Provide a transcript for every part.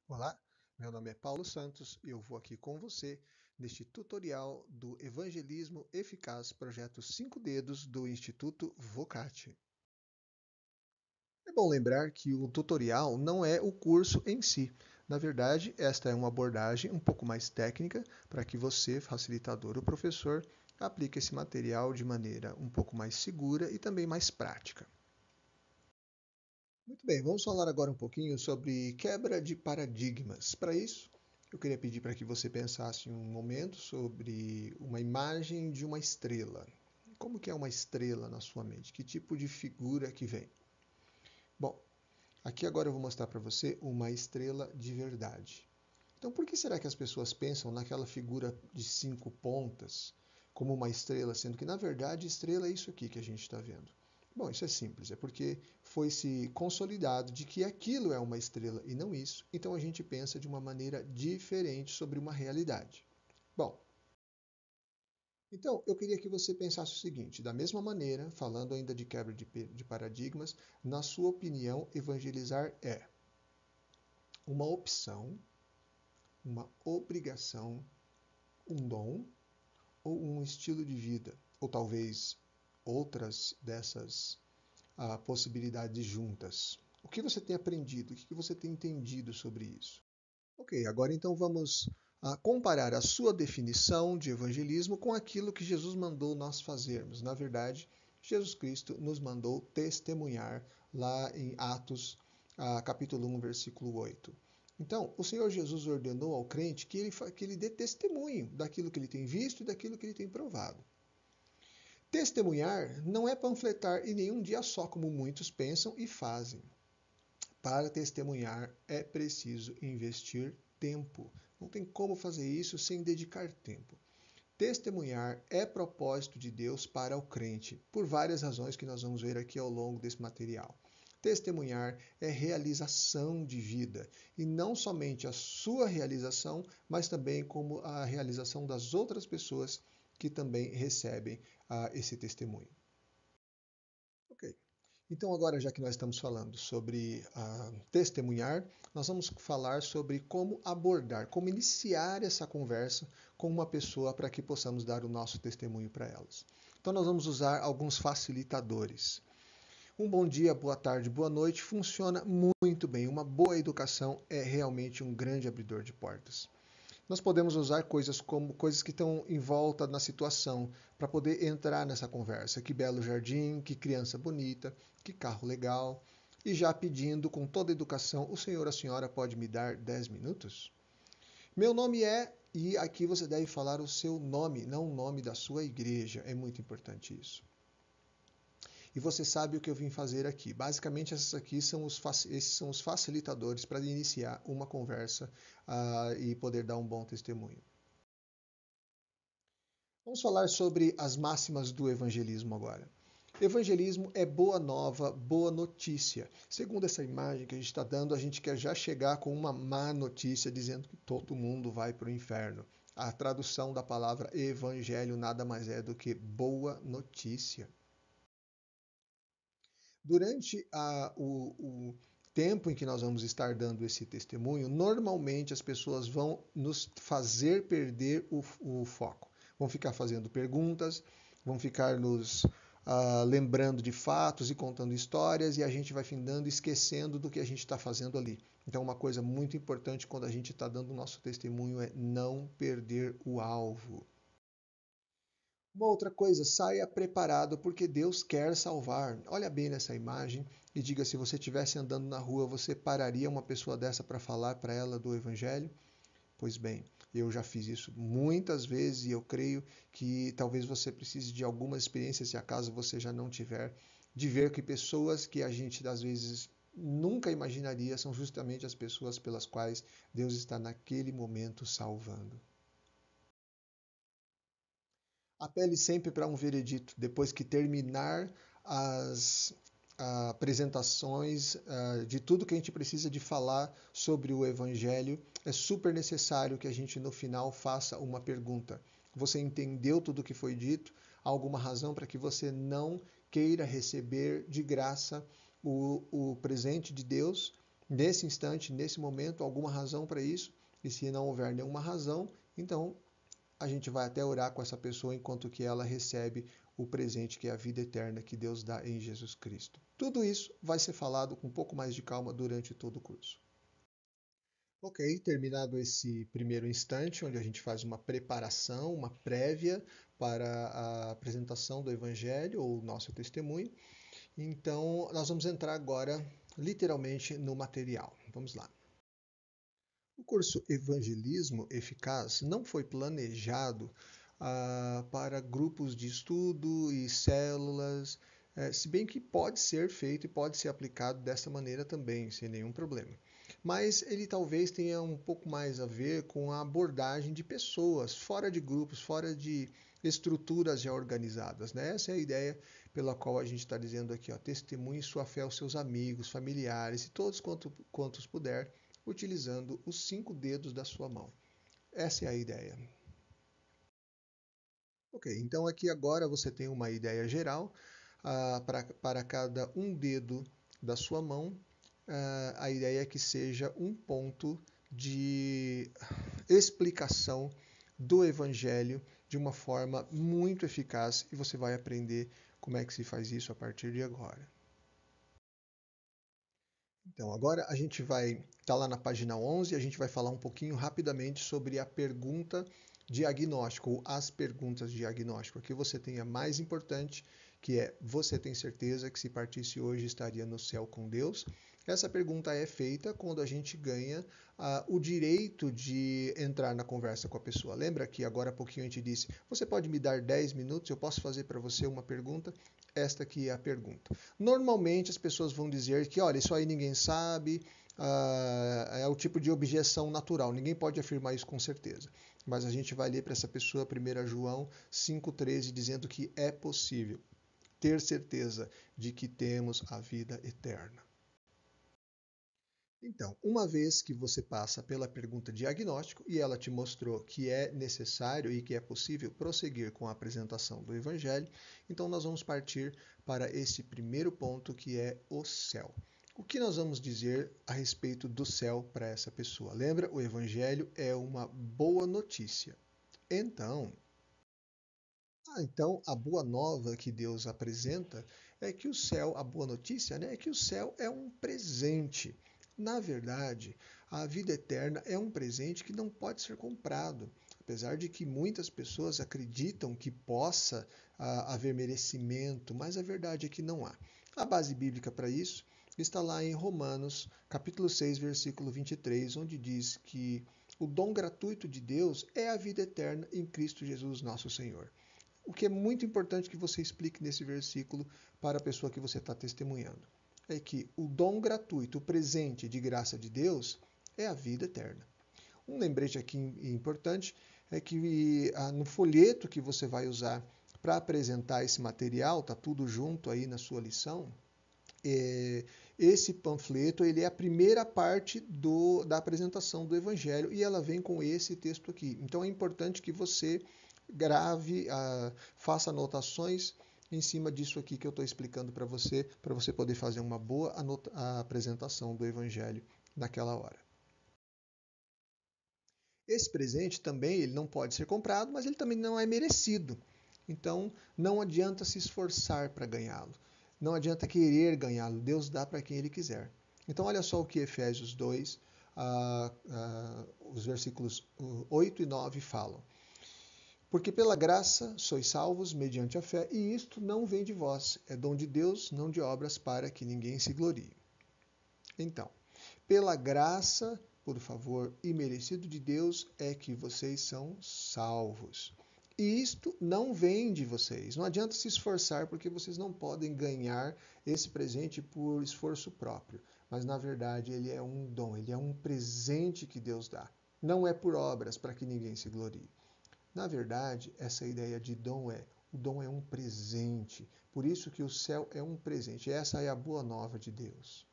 Olá, meu nome é Paulo Santos e eu vou aqui com você neste tutorial do Evangelismo Eficaz Projeto 5 Dedos do Instituto Vocati. É bom lembrar que o tutorial não é o curso em si. Na verdade, esta é uma abordagem um pouco mais técnica para que você, facilitador ou professor, aplique esse material de maneira um pouco mais segura e também mais prática. Muito bem, vamos falar agora um pouquinho sobre quebra de paradigmas. Para isso, eu queria pedir para que você pensasse um momento sobre uma imagem de uma estrela. Como que é uma estrela na sua mente? Que tipo de figura que vem? Bom, aqui agora eu vou mostrar para você uma estrela de verdade. Então, por que será que as pessoas pensam naquela figura de 5 pontas como uma estrela, sendo que na verdade estrela é isso aqui que a gente está vendo? Bom, isso é simples, é porque foi se consolidado de que aquilo é uma estrela e não isso, então a gente pensa de uma maneira diferente sobre uma realidade. Bom, então eu queria que você pensasse o seguinte: da mesma maneira, falando ainda de quebra de paradigmas, na sua opinião, evangelizar é uma opção, uma obrigação, um dom ou um estilo de vida, ou talvez outras dessas possibilidades juntas. O que você tem aprendido? O que você tem entendido sobre isso? Ok, agora então vamos comparar a sua definição de evangelismo com aquilo que Jesus mandou nós fazermos. Na verdade, Jesus Cristo nos mandou testemunhar lá em Atos, capítulo 1, versículo 8. Então, o Senhor Jesus ordenou ao crente que ele dê testemunho daquilo que ele tem visto e daquilo que ele tem provado. Testemunhar não é panfletar em nenhum dia só, como muitos pensam e fazem. Para testemunhar é preciso investir tempo. Não tem como fazer isso sem dedicar tempo. Testemunhar é propósito de Deus para o crente, por várias razões que nós vamos ver aqui ao longo desse material. Testemunhar é realização de vida, e não somente a sua realização, mas também como a realização das outras pessoas que também recebem esse testemunho. Ok. Então, agora, já que nós estamos falando sobre testemunhar, nós vamos falar sobre como abordar, como iniciar essa conversa com uma pessoa para que possamos dar o nosso testemunho para elas. Então, nós vamos usar alguns facilitadores. Um bom dia, boa tarde, boa noite funciona muito bem. Uma boa educação é realmente um grande abridor de portas. Nós podemos usar coisas como coisas que estão em volta na situação para poder entrar nessa conversa. Que belo jardim, que criança bonita, que carro legal. E já pedindo com toda educação, o senhor ou a senhora pode me dar 10 minutos? Meu nome é, e aqui você deve falar o seu nome, não o nome da sua igreja. É muito importante isso. E você sabe o que eu vim fazer aqui. Basicamente, esses são os facilitadores para iniciar uma conversa e poder dar um bom testemunho. Vamos falar sobre as máximas do evangelismo agora. Evangelismo é boa nova, boa notícia. Segundo essa imagem que a gente está dando, a gente quer já chegar com uma má notícia dizendo que todo mundo vai para o inferno. A tradução da palavra evangelho nada mais é do que boa notícia. Durante o tempo em que nós vamos estar dando esse testemunho, normalmente as pessoas vão nos fazer perder o foco. Vão ficar fazendo perguntas, vão ficar nos lembrando de fatos e contando histórias, e a gente vai findando esquecendo do que a gente está fazendo ali. Então, uma coisa muito importante quando a gente está dando o nosso testemunho é não perder o alvo. Uma outra coisa, saia preparado porque Deus quer salvar. Olha bem nessa imagem e diga: se você estivesse andando na rua, você pararia uma pessoa dessa para falar para ela do Evangelho? Pois bem, eu já fiz isso muitas vezes e eu creio que talvez você precise de algumas experiências, se acaso você já não tiver, de ver que pessoas que a gente às vezes nunca imaginaria são justamente as pessoas pelas quais Deus está naquele momento salvando. Apele sempre para um veredito depois que terminar as apresentações de tudo que a gente precisa de falar sobre o Evangelho. É super necessário que a gente no final faça uma pergunta. Você entendeu tudo o que foi dito? Há alguma razão para que você não queira receber de graça o presente de Deus? nesse instante, nesse momento, alguma razão para isso, e se não houver nenhuma razão, então a gente vai até orar com essa pessoa enquanto que ela recebe o presente que é a vida eterna que Deus dá em Jesus Cristo. Tudo isso vai ser falado com um pouco mais de calma durante todo o curso. Ok, terminado esse primeiro instante, onde a gente faz uma preparação, uma prévia para a apresentação do Evangelho ou nosso testemunho, então nós vamos entrar agora literalmente no material. Vamos lá. O curso Evangelismo Eficaz não foi planejado para grupos de estudo e células, se bem que pode ser feito e pode ser aplicado dessa maneira também, sem nenhum problema. Mas ele talvez tenha um pouco mais a ver com a abordagem de pessoas, fora de grupos, fora de estruturas já organizadas. Né? Essa é a ideia pela qual a gente está dizendo aqui, ó, testemunhe sua fé aos seus amigos, familiares e todos quantos puder, utilizando os 5 dedos da sua mão. Essa é a ideia. Ok, então aqui agora você tem uma ideia geral. Para cada um dedo da sua mão, a ideia é que seja um ponto de explicação do Evangelho de uma forma muito eficaz e você vai aprender como é que se faz isso a partir de agora. Então, agora a gente vai estar lá na página 11, a gente vai falar um pouquinho rapidamente sobre a pergunta diagnóstico, ou as perguntas diagnóstico. Aqui você tem a mais importante, que é: você tem certeza que se partisse hoje estaria no céu com Deus? Essa pergunta é feita quando a gente ganha o direito de entrar na conversa com a pessoa. Lembra que agora há pouquinho a gente disse: você pode me dar 10 minutos, eu posso fazer para você uma pergunta? Esta aqui é a pergunta. Normalmente as pessoas vão dizer que, olha, isso aí ninguém sabe, é o tipo de objeção natural, ninguém pode afirmar isso com certeza. Mas a gente vai ler para essa pessoa 1 João 5,13, dizendo que é possível ter certeza de que temos a vida eterna. Então, uma vez que você passa pela pergunta diagnóstico e ela te mostrou que é necessário e que é possível prosseguir com a apresentação do Evangelho, então nós vamos partir para esse primeiro ponto, que é o céu. O que nós vamos dizer a respeito do céu para essa pessoa? Lembra, o Evangelho é uma boa notícia. Então, a boa nova que Deus apresenta é que o céu, a boa notícia, né, é que o céu é um presente. Na verdade, a vida eterna é um presente que não pode ser comprado. Apesar de que muitas pessoas acreditam que possa haver merecimento, mas a verdade é que não há. A base bíblica para isso está lá em Romanos, capítulo 6, versículo 23, onde diz que o dom gratuito de Deus é a vida eterna em Cristo Jesus, nosso Senhor. O que é muito importante que você explique nesse versículo para a pessoa que você está testemunhando é que o dom gratuito, o presente de graça de Deus, é a vida eterna. Um lembrete aqui importante é que no folheto que você vai usar para apresentar esse material, está tudo junto aí na sua lição, esse panfleto ele é a primeira parte da apresentação do Evangelho e ela vem com esse texto aqui. Então é importante que você grave, faça anotações em cima disso aqui que eu estou explicando para você poder fazer uma boa apresentação do Evangelho naquela hora. Esse presente também ele não pode ser comprado, mas ele também não é merecido. Então, não adianta se esforçar para ganhá-lo. Não adianta querer ganhá-lo. Deus dá para quem Ele quiser. Então, olha só o que Efésios 2, os versículos 8 e 9 falam. Porque pela graça sois salvos mediante a fé, e isto não vem de vós, é dom de Deus, não de obras, para que ninguém se glorie. Então, pela graça, por favor, imerecido de Deus, é que vocês são salvos. E isto não vem de vocês. Não adianta se esforçar, porque vocês não podem ganhar esse presente por esforço próprio. Mas, na verdade, ele é um dom, ele é um presente que Deus dá. Não é por obras, para que ninguém se glorie. Na verdade, essa ideia de dom o dom é um presente. Por isso que o céu é um presente. Essa é a boa nova de Deus.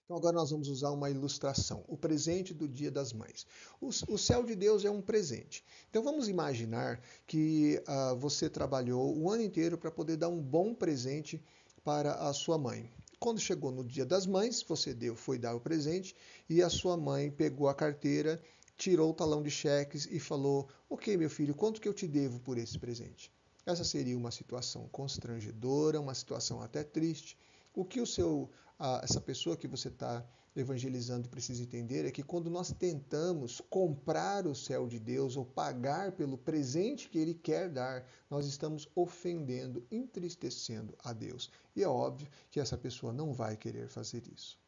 Então agora nós vamos usar uma ilustração, o presente do Dia das Mães. O céu de Deus é um presente. Então vamos imaginar que você trabalhou o ano inteiro para poder dar um bom presente para a sua mãe. Quando chegou no dia das mães, você foi dar o presente e a sua mãe pegou a carteira, tirou o talão de cheques e falou: Ok, meu filho, quanto que eu te devo por esse presente? Essa seria uma situação constrangedora, uma situação até triste. O que essa pessoa que você está evangelizando precisa entender é que quando nós tentamos comprar o céu de Deus ou pagar pelo presente que Ele quer dar, nós estamos ofendendo, entristecendo a Deus. E é óbvio que essa pessoa não vai querer fazer isso.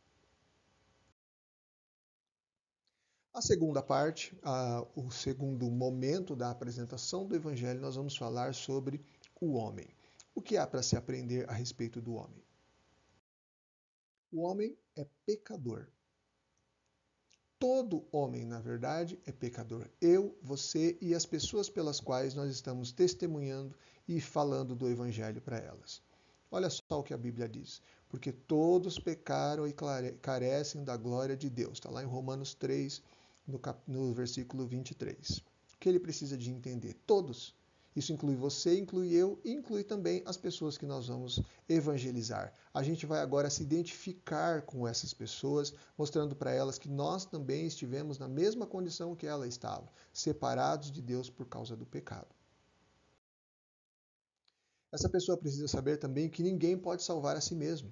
A segunda parte, o segundo momento da apresentação do Evangelho, nós vamos falar sobre o homem. O que há para se aprender a respeito do homem? O homem é pecador. Todo homem, na verdade, é pecador. Eu, você e as pessoas pelas quais nós estamos testemunhando e falando do Evangelho para elas. Olha só o que a Bíblia diz. Porque todos pecaram e carecem da glória de Deus. Está lá em Romanos 3, no versículo 23. O que ele precisa de entender? Todos. Isso inclui você, inclui eu, e inclui também as pessoas que nós vamos evangelizar. A gente vai agora se identificar com essas pessoas, mostrando para elas que nós também estivemos na mesma condição que ela estava, separados de Deus por causa do pecado. Essa pessoa precisa saber também que ninguém pode salvar a si mesmo.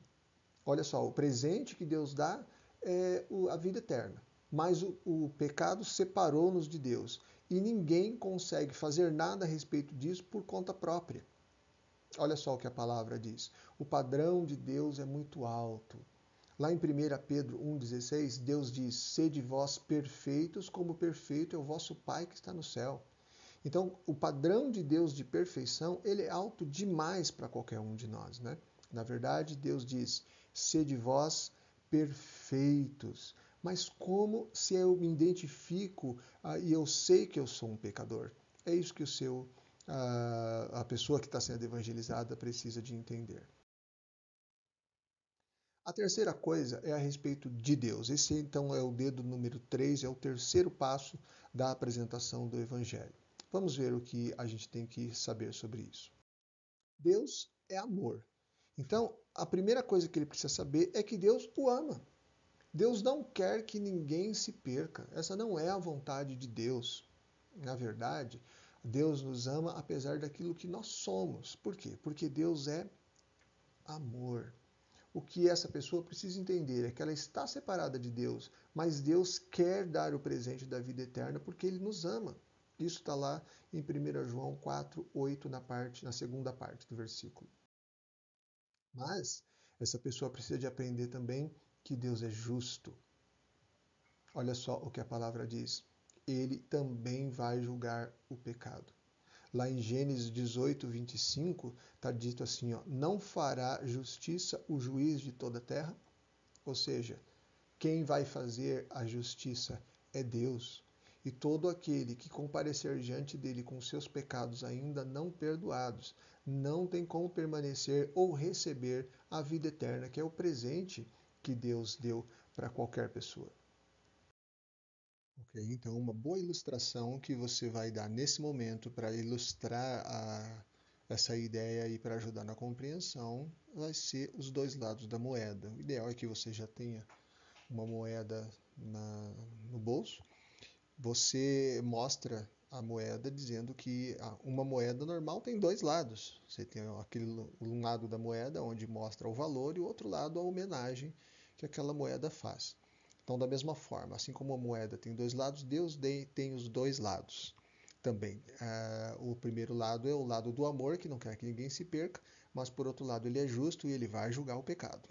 Olha só, o presente que Deus dá é a vida eterna. Mas o pecado separou-nos de Deus. E ninguém consegue fazer nada a respeito disso por conta própria. Olha só o que a palavra diz. O padrão de Deus é muito alto. Lá em 1 Pedro 1,16, Deus diz: Sede vós perfeitos, como perfeito é o vosso Pai que está no céu. Então, o padrão de Deus de perfeição, ele é alto demais para qualquer um de nós, né? Na verdade, Deus diz: Sede vós perfeitos. Mas como se eu me identifico e eu sei que eu sou um pecador? É isso que a pessoa que está sendo evangelizada precisa de entender. A terceira coisa é a respeito de Deus. Esse então é o dedo número 3, é o terceiro passo da apresentação do Evangelho. Vamos ver o que a gente tem que saber sobre isso. Deus é amor. Então, a primeira coisa que ele precisa saber é que Deus o ama. Deus não quer que ninguém se perca. Essa não é a vontade de Deus. Na verdade, Deus nos ama apesar daquilo que nós somos. Por quê? Porque Deus é amor. O que essa pessoa precisa entender é que ela está separada de Deus, mas Deus quer dar o presente da vida eterna porque Ele nos ama. Isso está lá em 1 João 4, 8, na segunda parte do versículo. Mas essa pessoa precisa de aprender também que Deus é justo. Olha só o que a palavra diz. Ele também vai julgar o pecado. Lá em Gênesis 18, 25, está dito assim, ó, não fará justiça o juiz de toda a terra? Ou seja, quem vai fazer a justiça é Deus. E todo aquele que comparecer diante dele com seus pecados ainda não perdoados, não tem como permanecer ou receber a vida eterna, que é o presente que Deus deu para qualquer pessoa. Ok, então uma boa ilustração que você vai dar nesse momento para ilustrar essa ideia e para ajudar na compreensão vai ser os dois lados da moeda. O ideal é que você já tenha uma moeda no bolso. Você mostra a moeda dizendo que uma moeda normal tem dois lados. Você tem um lado da moeda onde mostra o valor e o outro lado a homenagem que aquela moeda faz. Então, da mesma forma, assim como a moeda tem dois lados, Deus tem os dois lados também. O primeiro lado é o lado do amor, que não quer que ninguém se perca, mas por outro lado ele é justo e ele vai julgar o pecado.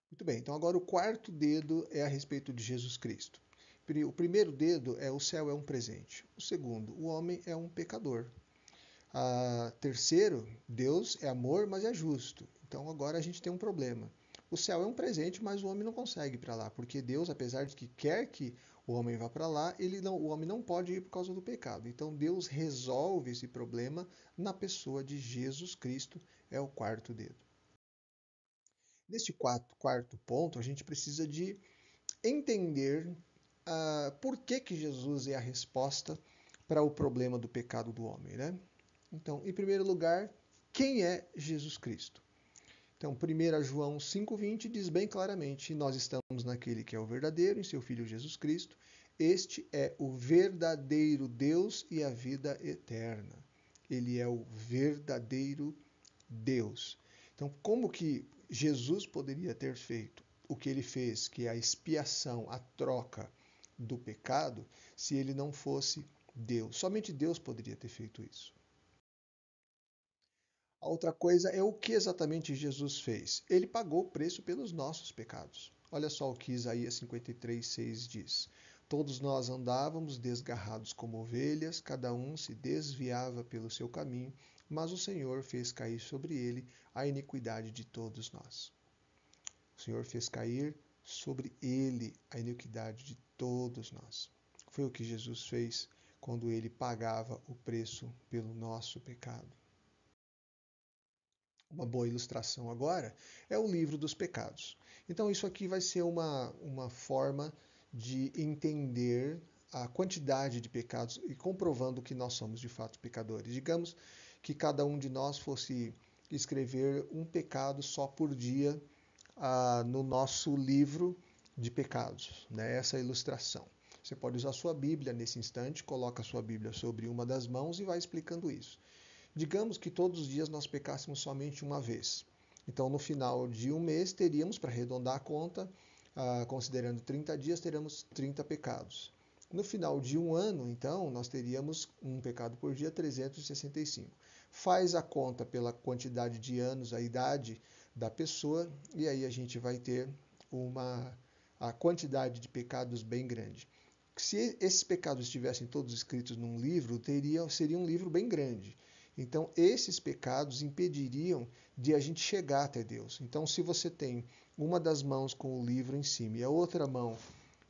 Muito bem, então agora o quarto dedo é a respeito de Jesus Cristo. O primeiro dedo é o céu é um presente. O segundo, o homem é um pecador. Terceiro, Deus é amor, mas é justo. Então agora a gente tem um problema. O céu é um presente, mas o homem não consegue ir para lá, porque Deus, apesar de que quer que o homem vá para lá, o homem não pode ir por causa do pecado. Então Deus resolve esse problema na pessoa de Jesus Cristo, é o quarto dedo. Neste quarto ponto, a gente precisa de entender por que Jesus é a resposta para o problema do pecado do homem, né? Então, em primeiro lugar, Quem é Jesus Cristo? Então, 1 João 5,20 diz bem claramente: nós estamos naquele que é o verdadeiro, em seu Filho Jesus Cristo. Este é o verdadeiro Deus e a vida eterna. Ele é o verdadeiro Deus. Então, como que Jesus poderia ter feito o que ele fez, que é a expiação, a troca do pecado, se ele não fosse Deus? Somente Deus poderia ter feito isso. A outra coisa é o que exatamente Jesus fez. Ele pagou o preço pelos nossos pecados. Olha só o que Isaías 53:6 diz. Todos nós andávamos desgarrados como ovelhas, cada um se desviava pelo seu caminho, mas o Senhor fez cair sobre ele a iniquidade de todos nós. O Senhor fez cair sobre ele a iniquidade de todos nós. Foi o que Jesus fez quando ele pagava o preço pelo nosso pecado. Uma boa ilustração agora é o livro dos pecados. Então, isso aqui vai ser uma forma de entender a quantidade de pecados e comprovando que nós somos de fato pecadores. Digamos que cada um de nós fosse escrever um pecado só por dia no nosso livro de pecados, né? Essa ilustração. Você pode usar a sua Bíblia nesse instante, coloca a sua Bíblia sobre uma das mãos e vai explicando isso. Digamos que todos os dias nós pecássemos somente uma vez. Então, no final de um mês, teríamos, para arredondar a conta, considerando 30 dias, teríamos 30 pecados. No final de um ano, então, nós teríamos um pecado por dia, 365. Faz a conta pela quantidade de anos, a idade da pessoa, e aí a gente vai ter a quantidade de pecados bem grande. Se esses pecados estivessem todos escritos num livro, seria um livro bem grande. Então, esses pecados impediriam de a gente chegar até Deus. Então, se você tem uma das mãos com o livro em cima e a outra mão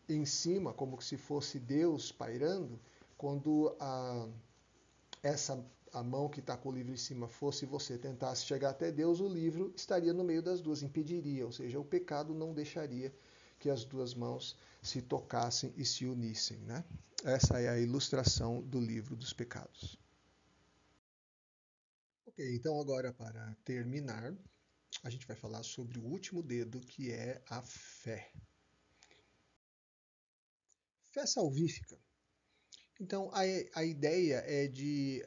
em cima, como se fosse Deus pairando, quando a mão que está com o livro em cima fosse você tentasse chegar até Deus, o livro estaria no meio das duas, impediria, ou seja, o pecado não deixaria que as duas mãos se tocassem e se unissem, né? Essa é a ilustração do livro dos pecados. Ok, então agora para terminar, a gente vai falar sobre o último dedo, que é a fé. Fé salvífica. Então a ideia é de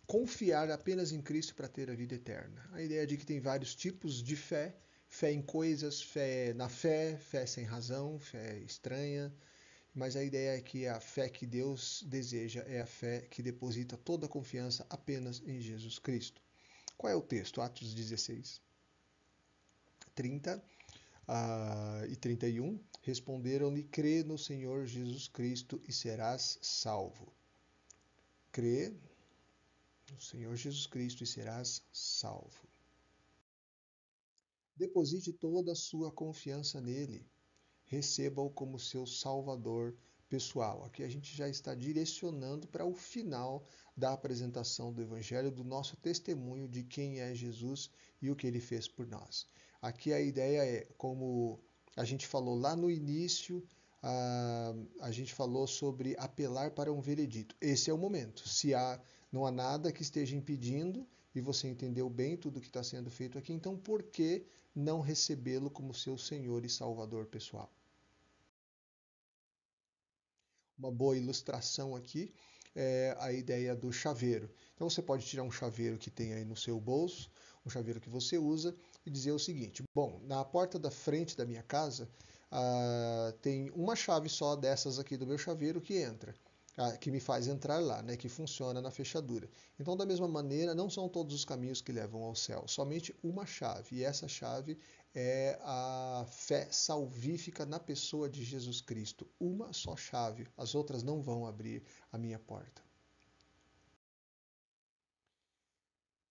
confiar apenas em Cristo para ter a vida eterna. A ideia é de que tem vários tipos de fé: fé em coisas, fé na fé, fé sem razão, fé estranha. Mas a ideia é que a fé que Deus deseja é a fé que deposita toda a confiança apenas em Jesus Cristo. Qual é o texto? Atos 16, 30 e 31. Responderam-lhe: crê no Senhor Jesus Cristo e serás salvo. Crê no Senhor Jesus Cristo e serás salvo. Deposite toda a sua confiança nele. Receba-o como seu salvador pessoal. Aqui a gente já está direcionando para o final da apresentação do Evangelho, do nosso testemunho de quem é Jesus e o que ele fez por nós. Aqui a ideia é, como a gente falou lá no início, a gente falou sobre apelar para um veredito. Esse é o momento. Não há nada que esteja impedindo, e você entendeu bem tudo que está sendo feito aqui, então por que não recebê-lo como seu Senhor e Salvador pessoal? Uma boa ilustração aqui é a ideia do chaveiro. Então você pode tirar um chaveiro que tem aí no seu bolso, um chaveiro que você usa, e dizer o seguinte: bom, na porta da frente da minha casa tem uma chave só dessas aqui do meu chaveiro que entra, que me faz entrar lá, né, que funciona na fechadura. Então, da mesma maneira, não são todos os caminhos que levam ao céu, somente uma chave, e essa chave é a fé salvífica na pessoa de Jesus Cristo. Uma só chave, as outras não vão abrir a minha porta.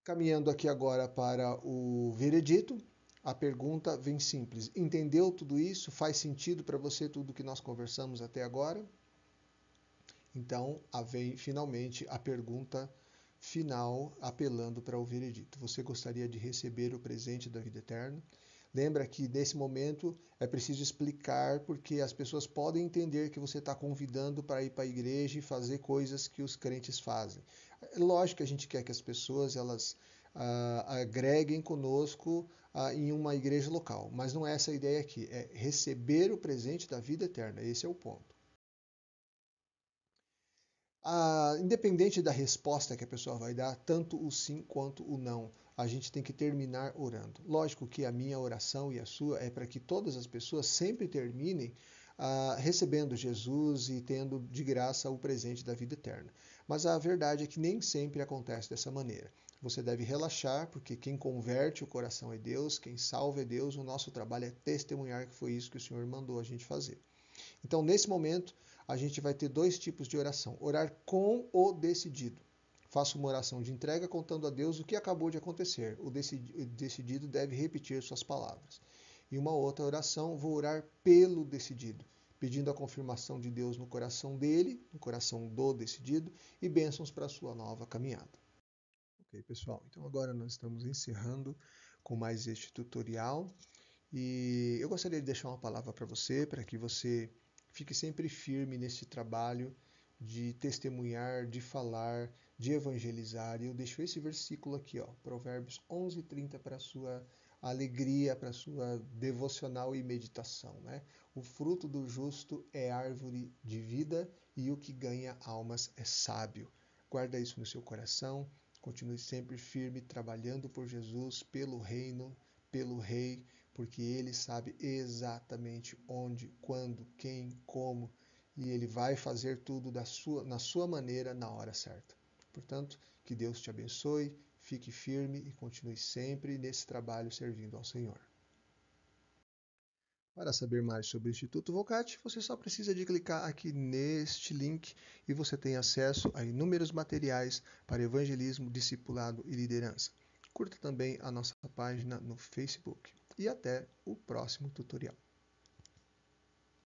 Caminhando aqui agora para o veredito, a pergunta vem simples: entendeu tudo isso? Faz sentido para você tudo que nós conversamos até agora? Então, vem finalmente a pergunta final, apelando para o veredito. Você gostaria de receber o presente da vida eterna? Lembra que nesse momento é preciso explicar, porque as pessoas podem entender que você está convidando para ir para a igreja e fazer coisas que os crentes fazem. É lógico que a gente quer que as pessoas elas agreguem conosco em uma igreja local, mas não é essa a ideia aqui, é receber o presente da vida eterna, esse é o ponto. Independente da resposta que a pessoa vai dar, tanto o sim quanto o não, a gente tem que terminar orando. Lógico que a minha oração e a sua é para que todas as pessoas sempre terminem recebendo Jesus e tendo de graça o presente da vida eterna. Mas a verdade é que nem sempre acontece dessa maneira. Você deve relaxar, porque quem converte o coração é Deus, quem salva é Deus, o nosso trabalho é testemunhar que foi isso que o Senhor mandou a gente fazer. Então, nesse momento, a gente vai ter dois tipos de oração. Orar com o decidido. Faça uma oração de entrega contando a Deus o que acabou de acontecer. O decidido deve repetir suas palavras. E uma outra oração, vou orar pelo decidido, pedindo a confirmação de Deus no coração dele, no coração do decidido, e bênçãos para a sua nova caminhada. Ok, pessoal, então agora nós estamos encerrando com mais este tutorial. E eu gostaria de deixar uma palavra para você, para que você fique sempre firme nesse trabalho de testemunhar, de falar, de evangelizar. E eu deixo esse versículo aqui, ó, Provérbios 11:30, para a sua alegria, para a sua devocional e meditação, né? O fruto do justo é árvore de vida e o que ganha almas é sábio. Guarda isso no seu coração, continue sempre firme, trabalhando por Jesus, pelo reino, pelo rei, porque ele sabe exatamente onde, quando, quem, como, e ele vai fazer tudo na sua maneira, na hora certa. Portanto, que Deus te abençoe, fique firme e continue sempre nesse trabalho servindo ao Senhor. Para saber mais sobre o Instituto Vocati, você só precisa de clicar aqui neste link e você tem acesso a inúmeros materiais para evangelismo, discipulado e liderança. Curta também a nossa página no Facebook. E até o próximo tutorial.